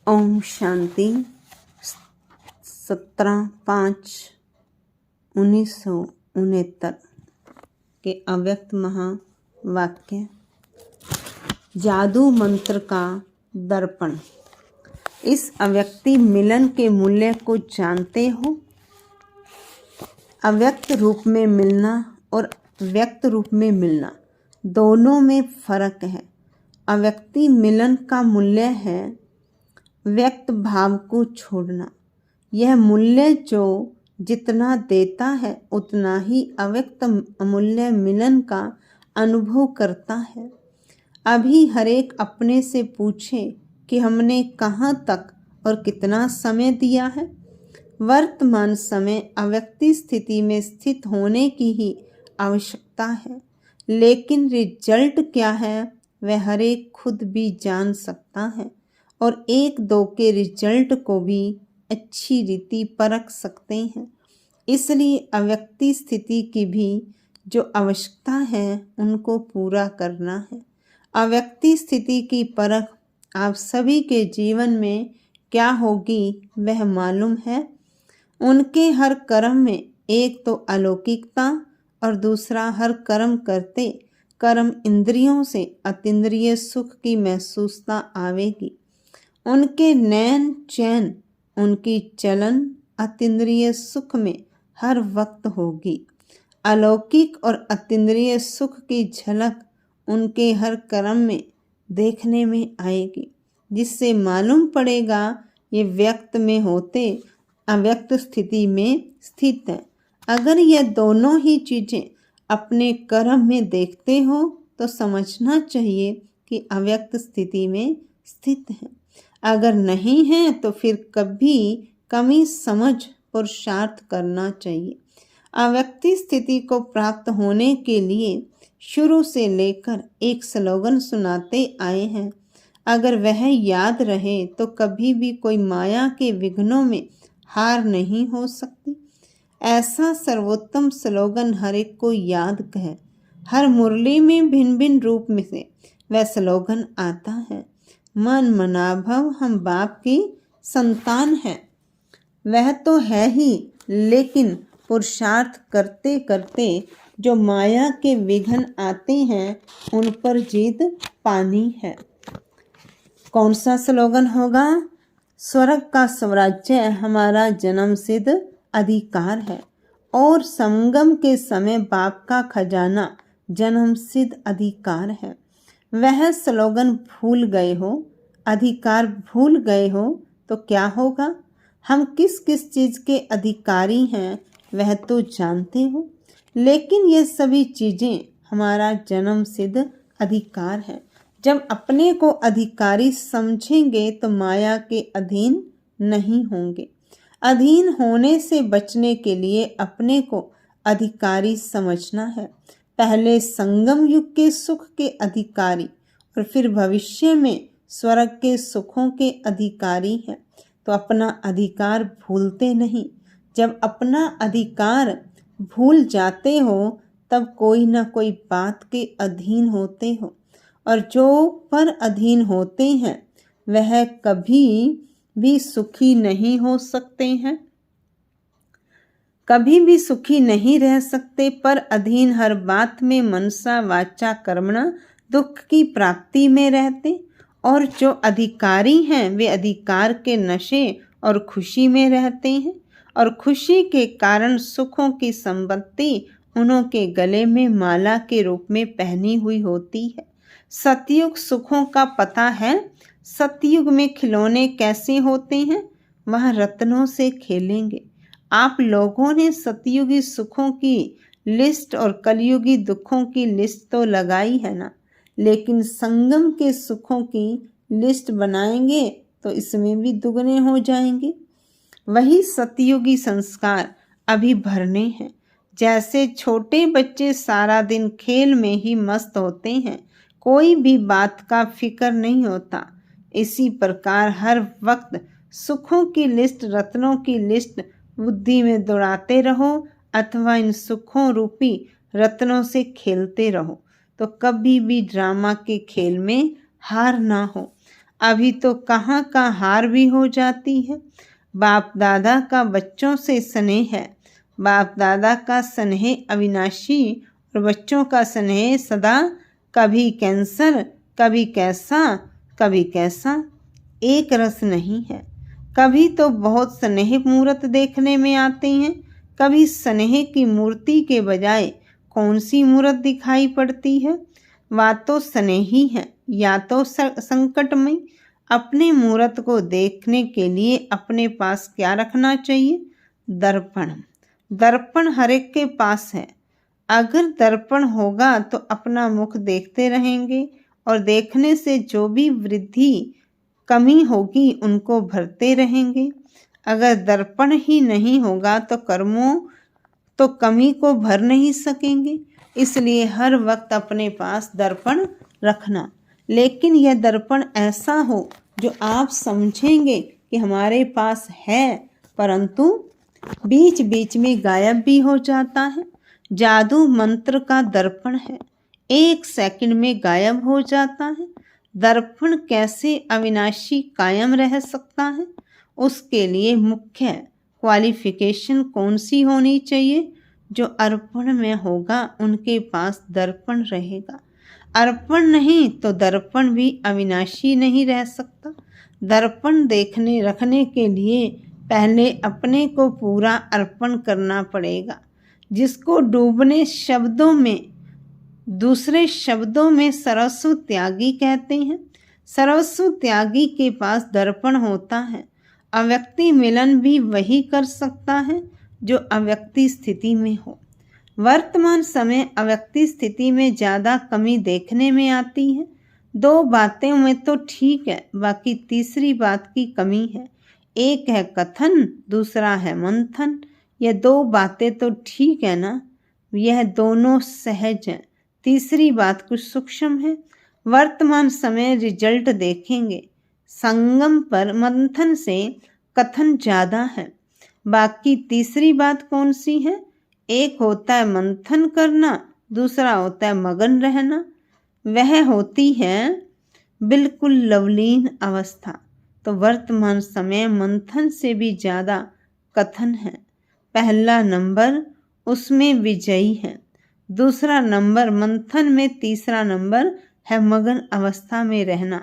ओम शांति। 17/5/1969 के अव्यक्त महावाक्य। जादू मंत्र का दर्पण। इस अव्यक्ति मिलन के मूल्य को जानते हो? अव्यक्त रूप में मिलना और व्यक्त रूप में मिलना दोनों में फर्क है। अव्यक्ति मिलन का मूल्य है व्यक्त भाव को छोड़ना। यह मूल्य जो जितना देता है उतना ही अव्यक्त अमूल्य मिलन का अनुभव करता है। अभी हरेक अपने से पूछे कि हमने कहाँ तक और कितना समय दिया है। वर्तमान समय अव्यक्ति स्थिति में स्थित होने की ही आवश्यकता है, लेकिन रिजल्ट क्या है वह हरेक खुद भी जान सकता है और एक दो के रिजल्ट को भी अच्छी रीति परख सकते हैं। इसलिए अव्यक्ति स्थिति की भी जो आवश्यकता है उनको पूरा करना है। अव्यक्ति स्थिति की परख आप सभी के जीवन में क्या होगी वह मालूम है। उनके हर कर्म में एक तो अलौकिकता और दूसरा हर कर्म करते कर्म इंद्रियों से अतीन्द्रिय सुख की महसूसता आवेगी। उनके नैन चैन उनकी चलन अतीन्द्रिय सुख में हर वक्त होगी। अलौकिक और अतीन्द्रिय सुख की झलक उनके हर कर्म में देखने में आएगी, जिससे मालूम पड़ेगा ये व्यक्त में होते अव्यक्त स्थिति में स्थित है। अगर यह दोनों ही चीजें अपने कर्म में देखते हो तो समझना चाहिए कि अव्यक्त स्थिति में स्थित है। अगर नहीं है तो फिर कभी कमी समझ पुरुषार्थ करना चाहिए। अव्यक्ति स्थिति को प्राप्त होने के लिए शुरू से लेकर एक स्लोगन सुनाते आए हैं। अगर वह याद रहे तो कभी भी कोई माया के विघ्नों में हार नहीं हो सकती। ऐसा सर्वोत्तम स्लोगन हर एक को याद है। हर मुरली में भिन्न भिन्न रूप में से वह स्लोगन आता है। मन मनाभव हम बाप की संतान हैं। वह तो है ही, लेकिन पुरुषार्थ करते करते जो माया के विघ्न आते हैं उन पर जीत पानी है। कौन सा स्लोगन होगा? स्वर्ग का स्वराज्य हमारा जन्म सिद्ध अधिकार है और संगम के समय बाप का खजाना जन्म सिद्ध अधिकार है। वह स्लोगन भूल गए हो, अधिकार भूल गए हो तो क्या होगा? हम किस किस चीज के अधिकारी हैं वह तो जानते हो, लेकिन ये सभी चीजें हमारा जन्म सिद्ध अधिकार है। जब अपने को अधिकारी समझेंगे तो माया के अधीन नहीं होंगे। अधीन होने से बचने के लिए अपने को अधिकारी समझना है। पहले संगम युग के सुख के अधिकारी और फिर भविष्य में स्वर्ग के सुखों के अधिकारी हैं। तो अपना अधिकार भूलते नहीं। जब अपना अधिकार भूल जाते हो तब कोई ना कोई बात के अधीन होते हो, और जो पर अधीन होते हैं वह कभी भी सुखी नहीं हो सकते हैं, कभी भी सुखी नहीं रह सकते। पर अधीन हर बात में मनसा वाचा कर्मणा दुख की प्राप्ति में रहते, और जो अधिकारी हैं वे अधिकार के नशे और खुशी में रहते हैं, और खुशी के कारण सुखों की संपत्ति उनके गले में माला के रूप में पहनी हुई होती है। सतयुग सुखों का पता है। सतयुग में खिलौने कैसे होते हैं? वह रत्नों से खेलेंगे। आप लोगों ने सतयुगी सुखों की लिस्ट और कलयुगी दुखों की लिस्ट तो लगाई है ना, लेकिन संगम के सुखों की लिस्ट बनाएंगे तो इसमें भी दुगने हो जाएंगे। वही सतयुगी संस्कार अभी भरने हैं। जैसे छोटे बच्चे सारा दिन खेल में ही मस्त होते हैं, कोई भी बात का फिक्र नहीं होता, इसी प्रकार हर वक्त सुखों की लिस्ट रत्नों की लिस्ट बुद्धि में दौड़ाते रहो अथवा इन सुखों रूपी रत्नों से खेलते रहो, तो कभी भी ड्रामा के खेल में हार ना हो। अभी तो कहाँ का हार भी हो जाती है। बाप दादा का बच्चों से स्नेह है, बाप दादा का स्नेह अविनाशी और बच्चों का स्नेह सदा, कभी कैंसर कभी कैसा कभी कैसा, एक रस नहीं है। कभी तो बहुत स्नेह मूर्त देखने में आते हैं, कभी स्नेह की मूर्ति के बजाय कौन सी मूर्त दिखाई पड़ती है। वा तो स्नेह ही है या तो संकटमय। अपने मूर्त को देखने के लिए अपने पास क्या रखना चाहिए? दर्पण। दर्पण हर एक के पास है। अगर दर्पण होगा तो अपना मुख देखते रहेंगे और देखने से जो भी वृद्धि कमी होगी उनको भरते रहेंगे। अगर दर्पण ही नहीं होगा तो कर्मों तो कमी को भर नहीं सकेंगे। इसलिए हर वक्त अपने पास दर्पण रखना, लेकिन यह दर्पण ऐसा हो जो आप समझेंगे कि हमारे पास है, परंतु बीच बीच में गायब भी हो जाता है। जादू मंत्र का दर्पण है, 1 सेकंड में गायब हो जाता है। दर्पण कैसे अविनाशी कायम रह सकता है? उसके लिए मुख्य क्वालिफिकेशन कौन सी होनी चाहिए? जो अर्पण में होगा उनके पास दर्पण रहेगा। अर्पण नहीं तो दर्पण भी अविनाशी नहीं रह सकता। दर्पण देखने रखने के लिए पहले अपने को पूरा अर्पण करना पड़ेगा। जिसको डूबने शब्दों में, दूसरे शब्दों में सर्वस्व त्यागी कहते हैं। सर्वस्व त्यागी के पास दर्पण होता है। अव्यक्ति मिलन भी वही कर सकता है जो अव्यक्ति स्थिति में हो। वर्तमान समय अव्यक्ति स्थिति में ज़्यादा कमी देखने में आती है। 2 बातें में तो ठीक है, बाकी तीसरी बात की कमी है। एक है कथन, दूसरा है मंथन। यह 2 बातें तो ठीक है ना, यह दोनों सहज हैं। तीसरी बात कुछ सूक्ष्म है। वर्तमान समय रिजल्ट देखेंगे, संगम पर मंथन से कथन ज़्यादा है। बाकी तीसरी बात कौन सी है? एक होता है मंथन करना, दूसरा होता है मगन रहना। वह होती है बिल्कुल लवलीन अवस्था। तो वर्तमान समय मंथन से भी ज़्यादा कथन है। पहला नंबर उसमें विजयी है, दूसरा नंबर मंथन में, तीसरा नंबर है मगन अवस्था में रहना।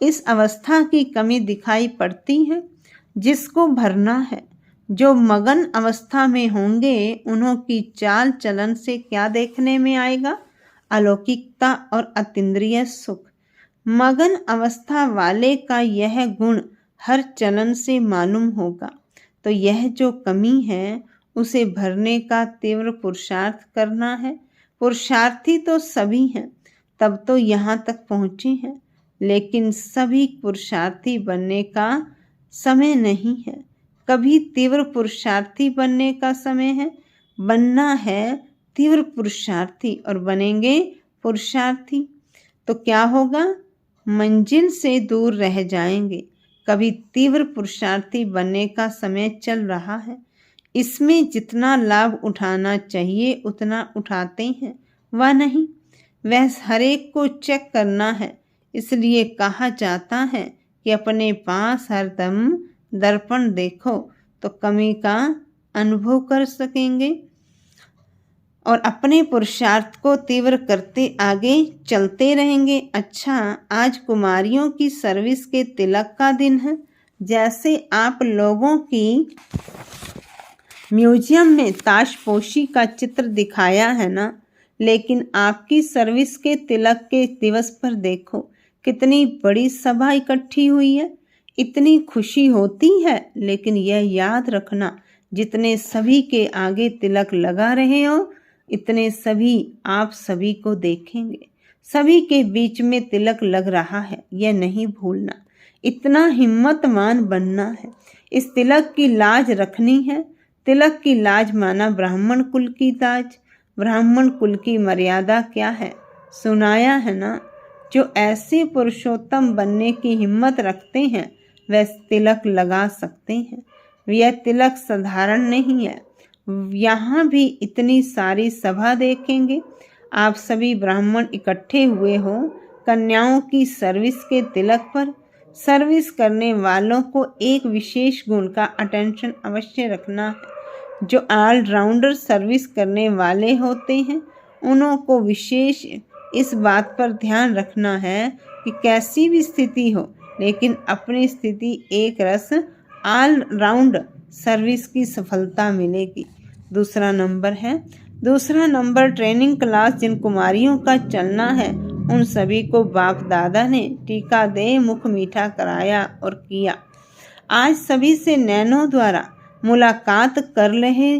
इस अवस्था की कमी दिखाई पड़ती है, जिसको भरना है। जो मगन अवस्था में होंगे उन्हों की चाल चलन से क्या देखने में आएगा? अलौकिकता और अतीन्द्रिय सुख। मगन अवस्था वाले का यह गुण हर चलन से मालूम होगा। तो यह जो कमी है उसे भरने का तीव्र पुरुषार्थ करना है। पुरुषार्थी तो सभी हैं, तब तो यहाँ तक पहुँचे हैं, लेकिन सभी पुरुषार्थी बनने का समय नहीं है। कभी तीव्र पुरुषार्थी बनने का समय है। बनना है तीव्र पुरुषार्थी और बनेंगे पुरुषार्थी तो क्या होगा? मंजिल से दूर रह जाएंगे। कभी तीव्र पुरुषार्थी बनने का समय चल रहा है। इसमें जितना लाभ उठाना चाहिए उतना उठाते हैं, वह नहीं। वह हर एक को चेक करना है। इसलिए कहा जाता है कि अपने पास हरदम दर्पण देखो तो कमी का अनुभव कर सकेंगे और अपने पुरुषार्थ को तीव्र करते आगे चलते रहेंगे। अच्छा, आज कुमारियों की सर्विस के तिलक का दिन है। जैसे आप लोगों की म्यूजियम में ताशपोशी का चित्र दिखाया है ना, लेकिन आपकी सर्विस के तिलक के दिवस पर देखो कितनी बड़ी सभा इकट्ठी हुई है। इतनी खुशी होती है, लेकिन यह याद रखना, जितने सभी के आगे तिलक लगा रहे हो इतने सभी आप सभी को देखेंगे। सभी के बीच में तिलक लग रहा है, यह नहीं भूलना। इतना हिम्मतवान बनना है। इस तिलक की लाज रखनी है। तिलक की लाज माना ब्राह्मण कुल की ताज। ब्राह्मण कुल की मर्यादा क्या है? सुनाया है ना। जो ऐसे पुरुषोत्तम बनने की हिम्मत रखते हैं वह तिलक लगा सकते हैं। यह तिलक साधारण नहीं है। यहाँ भी इतनी सारी सभा देखेंगे। आप सभी ब्राह्मण इकट्ठे हुए हो कन्याओं की सर्विस के तिलक पर। सर्विस करने वालों को एक विशेष गुण का अटेंशन अवश्य रखना है। जो ऑलराउंडर सर्विस करने वाले होते हैं उनको विशेष इस बात पर ध्यान रखना है कि कैसी भी स्थिति हो लेकिन अपनी स्थिति एक रस ऑलराउंड सर्विस की सफलता मिलेगी। दूसरा नंबर ट्रेनिंग क्लास जिन कुमारियों का चलना है उन सभी को बाप दादा ने टीका दे मुख मीठा कराया और किया। आज सभी से नैनों द्वारा मुलाकात कर रहे,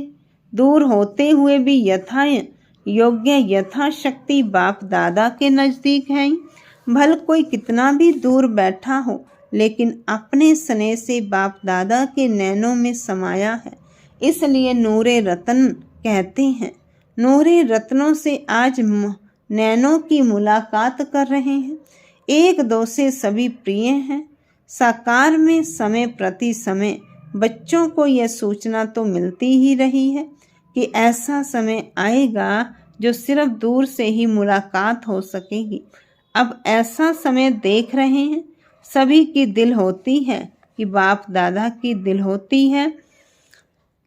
दूर होते हुए भी योग्य यथाशक्ति बाप दादा के नज़दीक हैं। भल कोई कितना भी दूर बैठा हो लेकिन अपने स्नेह से बाप दादा के नैनों में समाया है, इसलिए नूरे रतन कहते हैं। नूरे रत्नों से आज नैनों की मुलाकात कर रहे हैं। एक दो से सभी प्रिय हैं। साकार में समय प्रति समय बच्चों को यह सूचना तो मिलती ही रही है कि ऐसा समय आएगा जो सिर्फ दूर से ही मुलाकात हो सकेगी। अब ऐसा समय देख रहे हैं। सभी की दिल होती है कि बाप दादा की दिल होती है,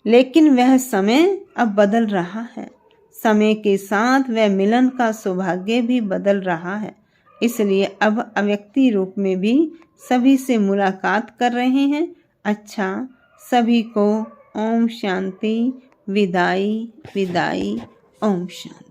लेकिन वह समय अब बदल रहा है। समय के साथ वह मिलन का सौभाग्य भी बदल रहा है, इसलिए अब अव्यक्ति रूप में भी सभी से मुलाकात कर रहे हैं। अच्छा, सभी को ओम शांति। विदाई विदाई। ओम शांति।